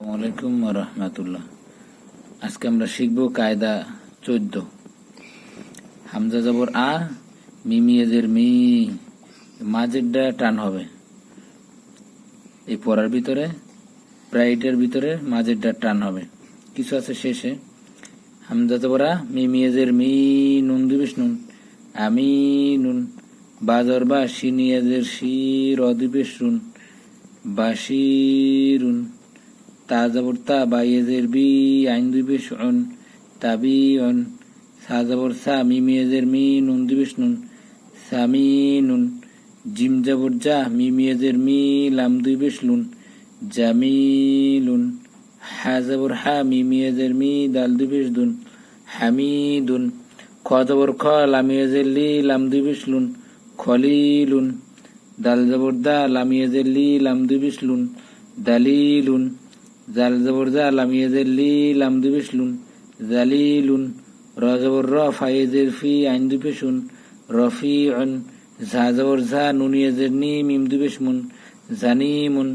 আসসালামু আলাইকুম রহমতুল্লাহ। আজকে আমরা শিখব কায়দা 14। হামজা জবর আ, মিমিয়েজের মি, মাঝেরটা টান হবে। এই পড়ার ভিতরে ব্রাইটের ভিতরে মাঝেরটা টান হবে, কিছু আছে শেষে। হামজা জবর আ, মিমিয়েজের মি, নুন দিবিস নুন, আমি নুন, বাজর বা, শিনিয়েজের শি, র দিবিস রুন, বাশিরুন, তা জবর তা, বাইয়েজের বি, আইন দিবিস উন, তাবিউন, সা জবর সা, মিমিয়েজের মি, নুন দিবিস নুন, সামিনুন, জিম জবর জা, মিমিয়েজের মি, লাম দিবিস লুন, জামিলুন, হা জবর হা, মিমিয়েজের মি, দাল দিবিস দুন, হামিদুন, খ জবর খ, লামিয়েজের লি, লাম দিবিস লুন, খলিলুন, দাল জবর দা, লামিয়েজের লি, লাম দিবিস লুন, দালিলুন, জাল জবর জা, লামিয়েজের লি, লাম দিবিস লুন, জালিলুন, র জবর র, ফাইয়েজের ফি, আইন দিবিস উন, রফিউন, ঝা জবর ঝা, নুনিয়েজের নি, মিম দিবিস মুন, জানিমুন,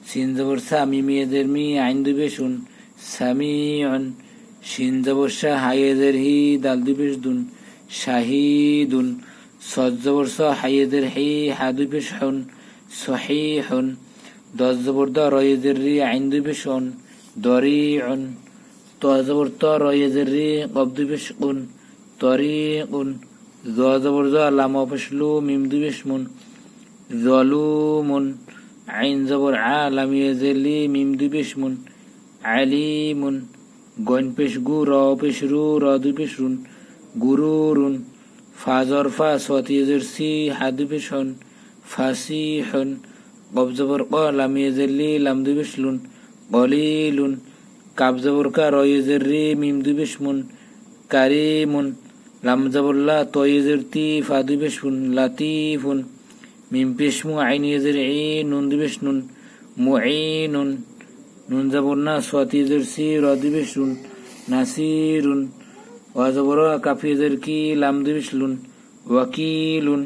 সিন জবর সা, মিমিয়েজের মি, আইন দিবিস উন, সামিউন, শিন জবর সা, হাইয়েজের হি, দাল দিবিস দুন, শাহিদুন, সদ জবর স, হাইয়েজের হি, হা দিবিস হুন, সহিহুন, দশ জবর দ, রয়েজের রি, আইন দিবিস উন, দরিউন, ত জবর ত, রয়েজের রি, কব দিবিস উন, তরিউন, জ জবর জ, লাম অপেশ লু, মিম দিবিস মুন, জলুমুন, আইন জবর আ, লামিয়েজের লি, মিম দিবিস মুন, আলিমুন, গইন পেশ গু, র পেশ রু, র দিবিস রুন, গুরুরুন, ফা জর ফা, সতিয়েজের সি, হা দিবিস হন, ফাসিহুন, কব জবর ক, লামিয়েজের লি, লাম দিবিস লুন, কলিলুন, কাব জবর কা, রয়েজের রি, মিম দিবিস মুন, কারিমুন, লাম জবর লা, তয়েজের তি, ফা দিবিস ফুন, লাতিফুন, মিম পেশ মু, আইন ইয়েজের ই, নুন দিবিস নুন, মুঈনুন, নুন জবর না, সতিয়েজের সি, র দিবিস রুন, নাসিরুন, ওয়া জবর কাফিয়েজের কি, লাম দিবিস লুন, ওয়াকিলুন,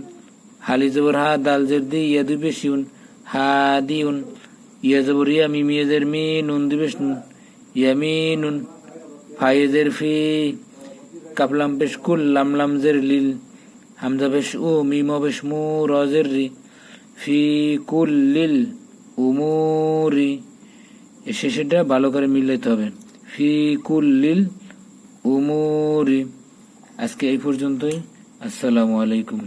হালি জবর হা, দাল জের দি, ইয়া দিবিস ইউন, হাদিউন, ইয়া জবর ইয়া, মিমিয়েজের মি, নুন দিবিস নুন, ইয়ামিনুন, ফাইয়েজের ফি, কাপলাম পেশ কুল, লাম লাম জের লিল, হামজা পেশ উ, মিম পেশ মু, রজের রি, ফি কুল্লিল উমুরি। শেষেরটা ভালো করে মিলাইতে হবে, ফি কুল্লিল উমুরি। আজকে এই পর্যন্তই। আসসালামু আলাইকুম।